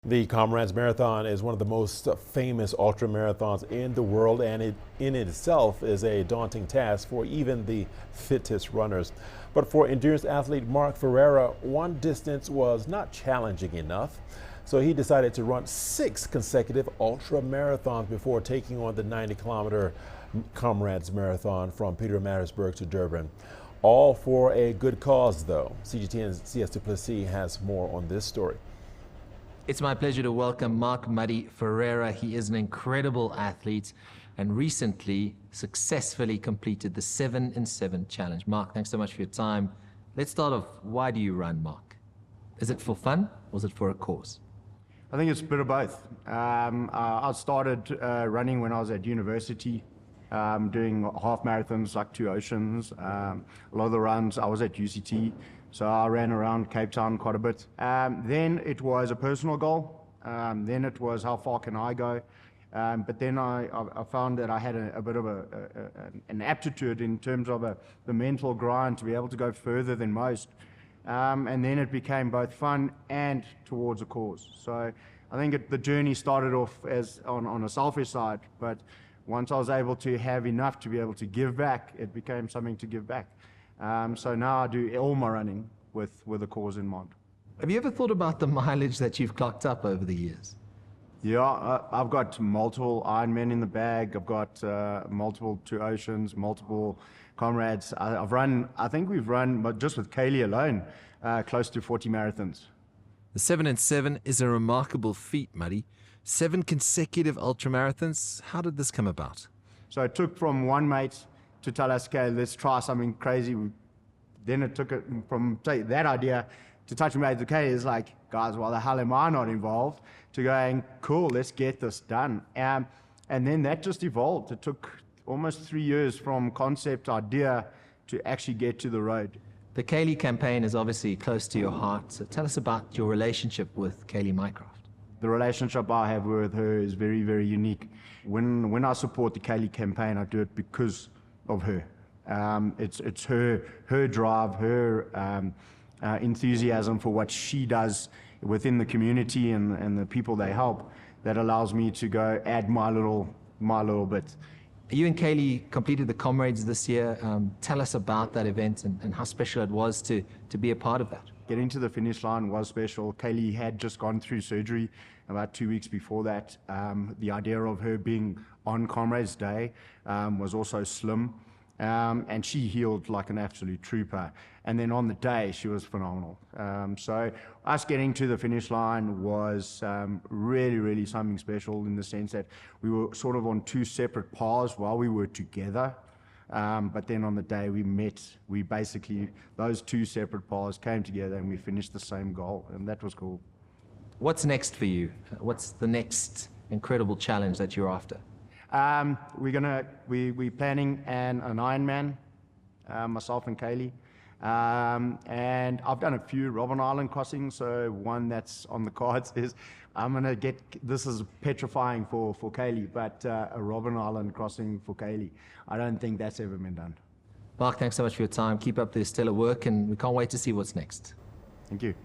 The Comrades Marathon is one of the most famous ultra marathons in the world, and it in itself is a daunting task for even the fittest runners. But for endurance athlete Mark Ferreira, one distance was not challenging enough, so he decided to run 6 consecutive ultra marathons before taking on the 90-kilometer Comrades Marathon from Pietermaritzburg to Durban. All for a good cause, though. CGTN's CS Duplessis has more on this story. It's my pleasure to welcome Mark Ferreira. He is an incredible athlete and recently successfully completed the 7 in 7 challenge. Mark, thanks so much for your time. Let's start off. Why do you run, Mark? Is it for fun or is it for a cause? I think it's a bit of both. I started running when I was at university, doing half marathons like 2 Oceans. A lot of the runs, I was at UCT. So I ran around Cape Town quite a bit. Then it was a personal goal. Then it was how far can I go. But then I found that I had a bit of an aptitude in terms of the mental grind to be able to go further than most. And then it became both fun and towards a cause. So I think the journey started off as on a selfish side, but once I was able to have enough to be able to give back, it became something to give back. So now I do all my running with a cause in mind. Have you ever thought about the mileage that you've clocked up over the years? Yeah, I've got multiple Ironmen in the bag. I've got multiple 2 Oceans, multiple Comrades. I think we've run, but just with Kaylee alone, close to 40 marathons. The 7 in 7 is a remarkable feat, Muddy. 7 consecutive ultramarathons. How did this come about? So it took from one mate to tell us, okay, let's try something crazy. Then it took it from that idea to touching base. Okay, it's like, guys, why the hell am I not involved? To going, cool, let's get this done. And then that just evolved. It took almost 3 years from concept idea to actually get to the road. The Kaylee campaign is obviously close to your heart. So tell us about your relationship with Kaylee Mycroft. The relationship I have with her is very, very unique. When I support the Kaylee campaign, I do it because of her. It's her drive, her enthusiasm for what she does within the community and the people they help that allows me to go add my little bit. You and Kaylee completed the Comrades this year. Tell us about that event and how special it was to be a part of that. Getting to the finish line was special. Kaylee had just gone through surgery about 2 weeks before that. The idea of her being on Comrades Day was also slim. And she healed like an absolute trooper. And then on the day, she was phenomenal. So us getting to the finish line was really, really something special in the sense that we were sort of on 2 separate paths while we were together. But then on the day we met, those 2 separate paths came together and we finished the same goal. And that was cool. What's next for you? What's the next incredible challenge that you're after? We're planning an Ironman, myself and Kaylee. And I've done a few Robben Island crossings, so one that's on the cards is this is petrifying for Kaylee, but a Robben Island crossing for Kaylee. I don't think that's ever been done. Mark, thanks so much for your time. Keep up the stellar work, and we can't wait to see what's next. Thank you.